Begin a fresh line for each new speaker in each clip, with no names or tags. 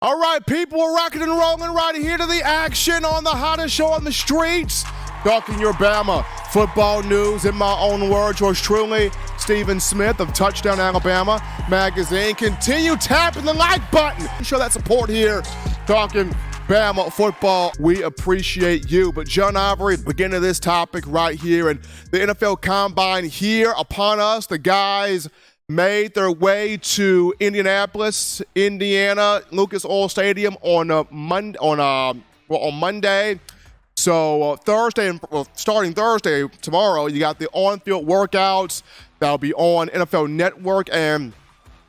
All right, people, we're rocking and rolling right here to the action on the hottest show on the streets. Talking your Bama football news in my own words, yours truly, Stephen Smith of Touchdown Alabama Magazine. Continue tapping the like button. Show that support here. Talking Bama football. We appreciate you. But John Ivory, beginning of this topic right here, and the NFL Combine here upon us. The guys made their way to Indianapolis, Indiana, Lucas Oil Stadium on Monday. So starting Thursday, tomorrow, you got the on-field workouts that'll be on NFL Network, and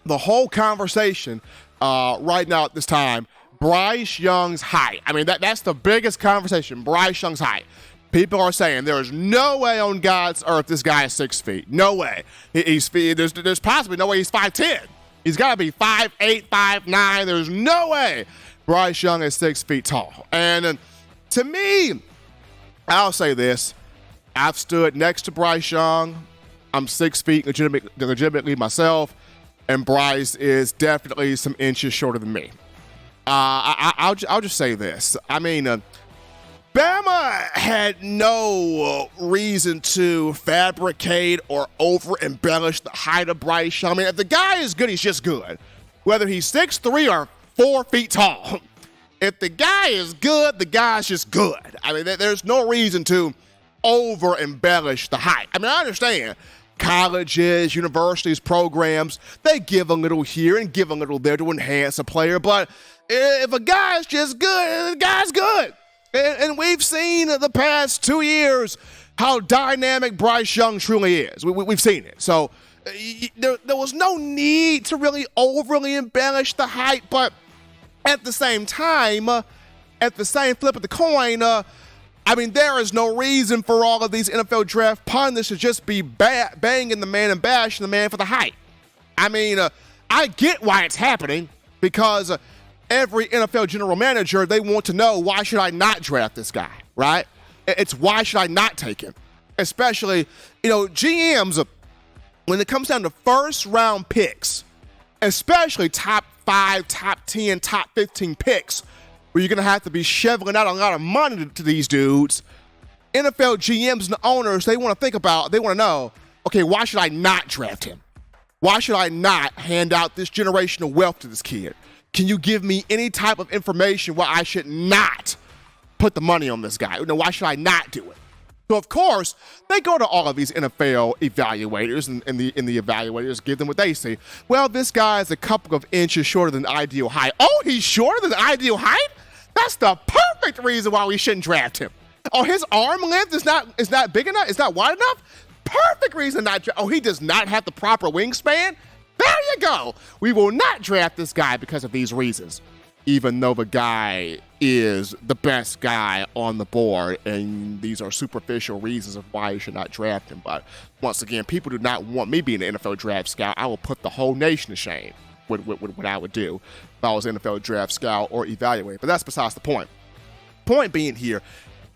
the whole conversation right now at this time, Bryce Young's height. I mean, that's the biggest conversation, Bryce Young's height. People are saying there is no way on God's earth this guy is 6 feet. No way. There's possibly no way he's 5'10". He's got to be 5'8", 5'9". There's no way Bryce Young is 6 feet tall. And to me, I'll say this. I've stood next to Bryce Young. I'm 6 feet legitimately myself, and Bryce is definitely some inches shorter than me. I'll just say this. I mean, Bama had no reason to fabricate or over-embellish the height of Bryce Young. I mean, if the guy is good, he's just good. Whether he's 6'3" or 4 feet tall. If the guy is good, the guy's just good. I mean, there's no reason to over-embellish the height. I mean, I understand colleges, universities, programs, they give a little here and give a little there to enhance a player. But if a guy's just good, the guy's good. And we've seen the past 2 years how dynamic Bryce Young truly is. We've seen it. So there was no need to really overly embellish the height. But at the same time, at the same flip of the coin, I mean, there is no reason for all of these NFL draft pundits to just be banging the man and bashing the man for the height. I mean, I get why it's happening because every NFL general manager, they want to know, why should I not draft this guy, right? It's why should I not take him? Especially, GMs, when it comes down to first-round picks, especially top 5, top 10, top 15 picks, where you're going to have to be shoveling out a lot of money to these dudes, NFL GMs and owners, they want to know, okay, why should I not draft him? Why should I not hand out this generational wealth to this kid? Can you give me any type of information why I should not put the money on this guy? Why should I not do it? So, of course, they go to all of these NFL evaluators, and the evaluators give them what they say. Well, this guy is a couple of inches shorter than ideal height. Oh, he's shorter than ideal height? That's the perfect reason why we shouldn't draft him. Oh, his arm length is not big enough? It's not wide enough? Perfect reason not draft. Oh, he does not have the proper wingspan? There you go. We will not draft this guy because of these reasons, even though the guy is the best guy on the board, and these are superficial reasons of why you should not draft him. But once again, people do not want me being an NFL draft scout. I will put the whole nation to shame with what I would do if I was an NFL draft scout or evaluator. But that's besides the point. Point being here,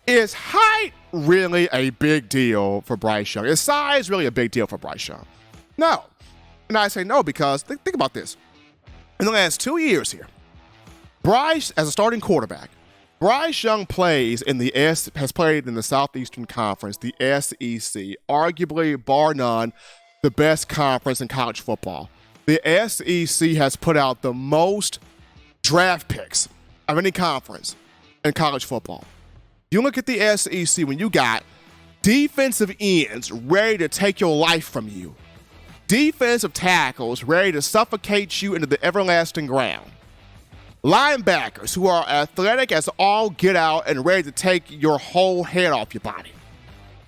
is height really a big deal for Bryce Young? Is size really a big deal for Bryce Young? No. And I say no because, think about this. In the last 2 years here, Bryce, as a starting quarterback, Bryce Young has played in the Southeastern Conference, the SEC, arguably, bar none, the best conference in college football. The SEC has put out the most draft picks of any conference in college football. You look at the SEC when you got defensive ends ready to take your life from you. Defensive tackles ready to suffocate you into the everlasting ground. Linebackers who are athletic as all get out and ready to take your whole head off your body.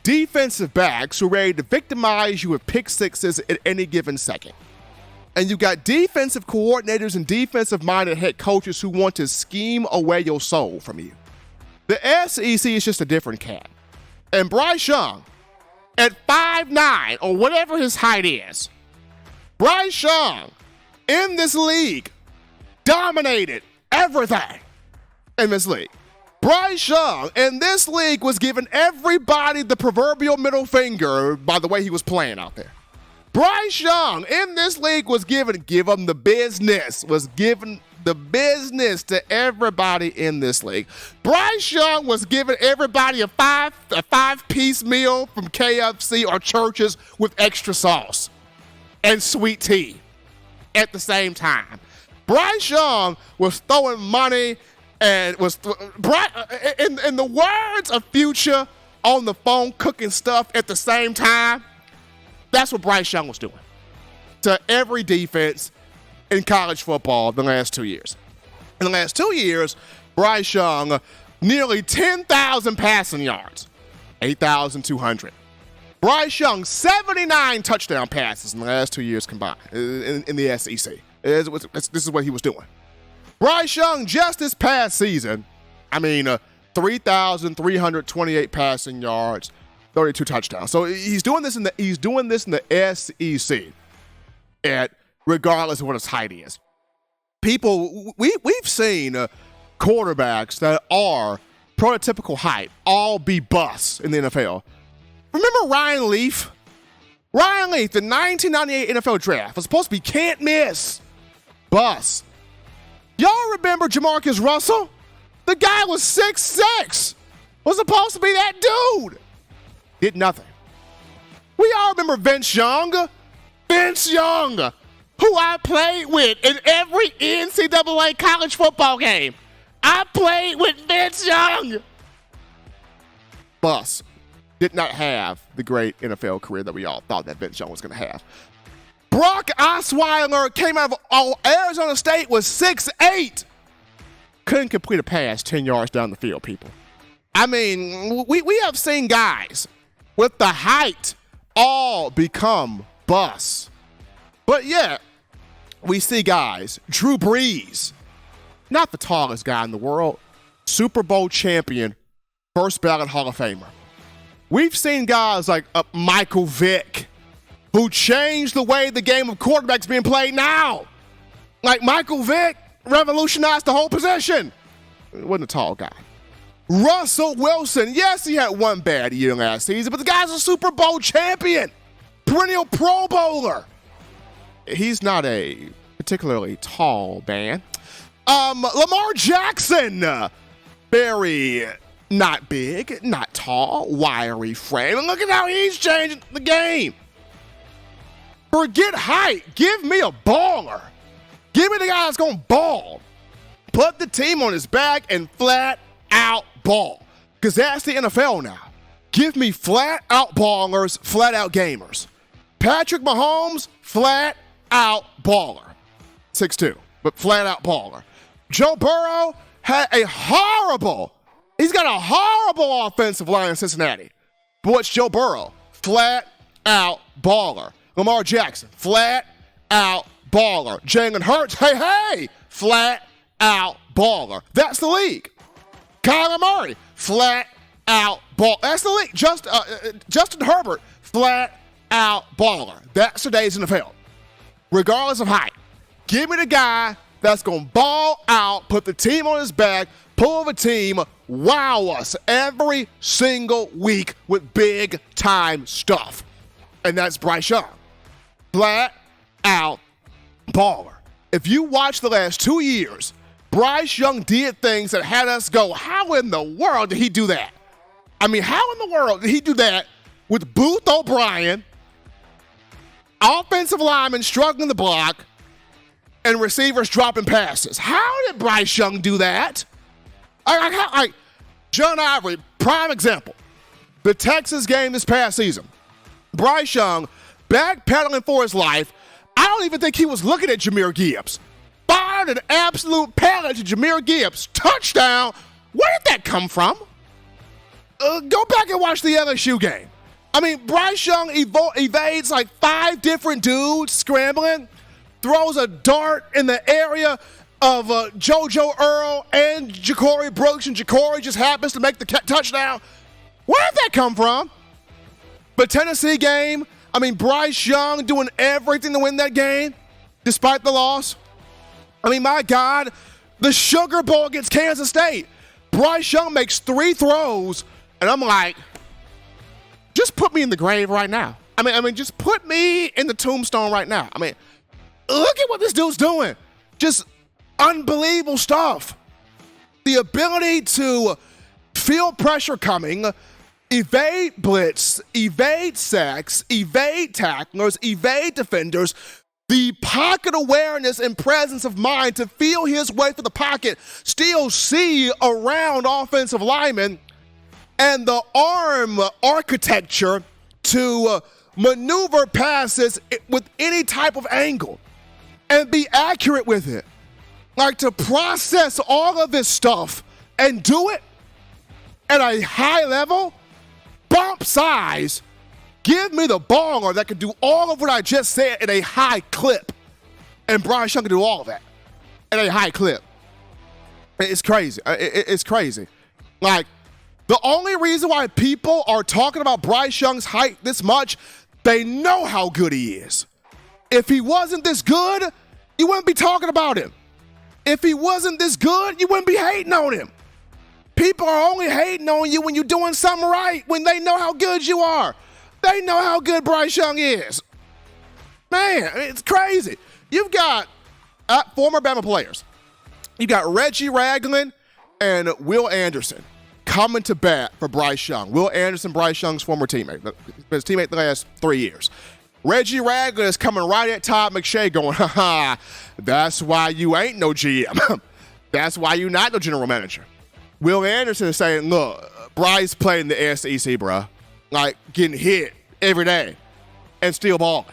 Defensive backs who are ready to victimize you with pick sixes at any given second. And you got defensive coordinators and defensive-minded head coaches who want to scheme away your soul from you. The SEC is just a different cat. And Bryce Young, at 5'9", or whatever his height is, Bryce Young, in this league, dominated everything in this league. Bryce Young, in this league, was giving everybody the proverbial middle finger by the way he was playing out there. Bryce Young, in this league, was give them the business, was giving the business to everybody in this league. Bryce Young was giving everybody a five-piece meal from KFC or Church's with extra sauce and sweet tea at the same time. Bryce Young was throwing money and was, in the words of Future, on the phone cooking stuff at the same time. That's what Bryce Young was doing to every defense in college football the last 2 years. In the last 2 years, Bryce Young, nearly 10,000 passing yards, 8,200. Bryce Young, 79 touchdown passes in the last 2 years combined in the SEC. This is what he was doing. Bryce Young, just this past season, 3,328 passing yards, 32 touchdowns. So he's doing this in the SEC, regardless of what his height is. We've seen quarterbacks that are prototypical height all be busts in the NFL. Remember Ryan Leaf? Ryan Leaf, the 1998 NFL draft, was supposed to be can't miss. Bust. Y'all remember Jamarcus Russell? The guy was 6'6", was supposed to be that dude. Did nothing. We all remember Vince Young. Vince Young, who I played with in every NCAA college football game. I played with Vince Young. Bus did not have the great NFL career that we all thought that Vince Young was going to have. Brock Osweiler came out of Arizona State, was 6'8". Couldn't complete a pass 10 yards down the field, people. We have seen guys with the height all become busts. But yet, we see guys, Drew Brees, not the tallest guy in the world, Super Bowl champion, first ballot Hall of Famer. We've seen guys like Michael Vick, who changed the way the game of quarterback's being played now. Like Michael Vick revolutionized the whole position. He wasn't a tall guy. Russell Wilson, yes, he had one bad year last season, but the guy's a Super Bowl champion, perennial Pro Bowler. He's not a particularly tall man. Lamar Jackson, very not big, not tall, wiry frame. And look at how he's changing the game. Forget height. Give me a baller. Give me the guy that's going to ball. Put the team on his back and flat out ball. Because that's the NFL now. Give me flat out ballers, flat out gamers. Patrick Mahomes, flat out baller. 6'2", but flat out baller. Joe Burrow had he's got a horrible offensive line in Cincinnati. But what's Joe Burrow? Flat out baller. Lamar Jackson, flat out baller. Jalen Hurts, hey, flat out baller. That's the league. Kyler Murray, flat out baller. That's the league. Justin Herbert, flat out baller. That's today's NFL. Regardless of height. Give me the guy that's going to ball out, put the team on his back, pull the team, wow us every single week with big-time stuff. And that's Bryce Young. Flat out baller. If you watch the last 2 years, Bryce Young did things that had us go, how in the world did he do that? How in the world did he do that with Booth O'Brien, offensive linemen struggling the block, and receivers dropping passes? How did Bryce Young do that? John Ivory, prime example. The Texas game this past season. Bryce Young backpedaling for his life. I don't even think he was looking at Jahmyr Gibbs. Fired an absolute pellet to Jahmyr Gibbs. Touchdown. Where did that come from? Go back and watch the LSU game. Bryce Young evades like 5 different dudes scrambling, throws a dart in the area of JoJo Earl and Ja'Cory Brooks, and Ja'Cory just happens to make the touchdown. Where did that come from? The Tennessee game, Bryce Young doing everything to win that game, despite the loss. My God, the Sugar Bowl against Kansas State. Bryce Young makes 3 throws, and I'm like, just put me in the grave right now. Just put me in the tombstone right now. Look at what this dude's doing. Just Unbelievable stuff. The ability to feel pressure coming, evade blitz, evade sacks, evade tacklers, evade defenders, the pocket awareness and presence of mind to feel his way through the pocket, still see around offensive linemen, and the arm architecture to maneuver passes with any type of angle and be accurate with it. Like, to process all of this stuff and do it at a high level, bump size, give me the baller that can do all of what I just said at a high clip. And Bryce Young can do all of that at a high clip. It's crazy. It's crazy. Like, the only reason why people are talking about Bryce Young's height this much, they know how good he is. If he wasn't this good, you wouldn't be talking about him. If he wasn't this good, you wouldn't be hating on him. People are only hating on you when you're doing something right, when they know how good you are. They know how good Bryce Young is. Man, it's crazy. You've got former Bama players. You got Reggie Ragland and Will Anderson coming to bat for Bryce Young. Will Anderson, Bryce Young's former teammate. His teammate the last 3 years. Reggie Ragland is coming right at Todd McShay going, that's why you ain't no GM. That's why you not no general manager. Will Anderson is saying, look, Bryce played in the SEC, bro. Like, getting hit every day and still balling.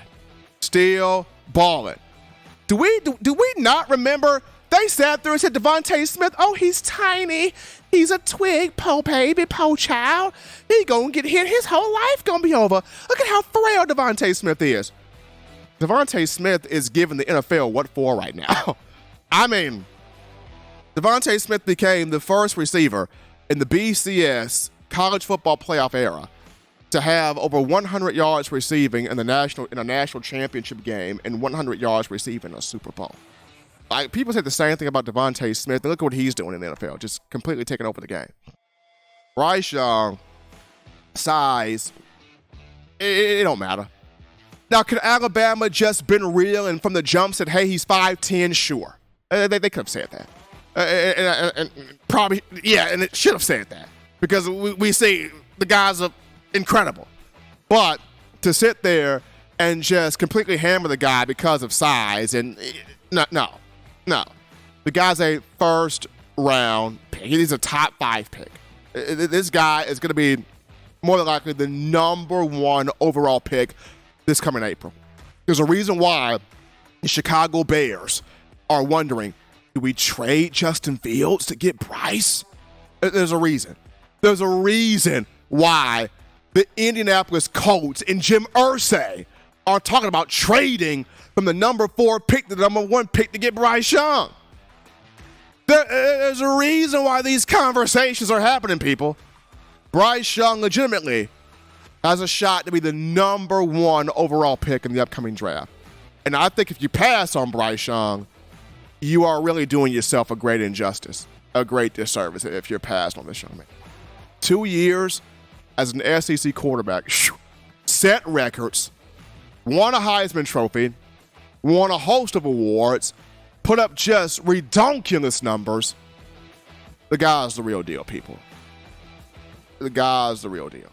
Still balling. Do we not remember they sat there and said Devonte Smith, oh, he's tiny. He's a twig, po baby, po child. He gonna get hit. His whole life gonna be over. Look at how frail Devonte Smith is. Devonte Smith is giving the NFL what for right now. I mean, Devonte Smith became the first receiver in the BCS college football playoff era to have over 100 yards receiving in a national championship game and 100 yards receiving in a Super Bowl. Like, people say the same thing about Devonte Smith, and look at what he's doing in the NFL, just completely taking over the game. Bryce Young, size, it don't matter. Now, could Alabama just been real and from the jump said, hey, he's 5'10"? Sure. They could have said that. And probably, yeah, and it should have said that. Because we see the guys are incredible. But to sit there and just completely hammer the guy because of size, and no. The guy's a first-round pick. He's a top 5 pick. This guy is going to be more than likely the number 1 overall pick this coming April. There's a reason why the Chicago Bears are wondering, do we trade Justin Fields to get Bryce? There's a reason. There's a reason why the Indianapolis Colts and Jim Irsay are talking about trading from the number 4 pick to the number 1 pick to get Bryce Young. There's a reason why these conversations are happening, people. Bryce Young legitimately has a shot to be the number 1 overall pick in the upcoming draft. And I think if you pass on Bryce Young, you are really doing yourself a great injustice, a great disservice if you're passed on this young man. 2 years as an SEC quarterback, set records, won a Heisman Trophy, won a host of awards, put up just redonkulous numbers. The guy's the real deal, people. The guy's the real deal.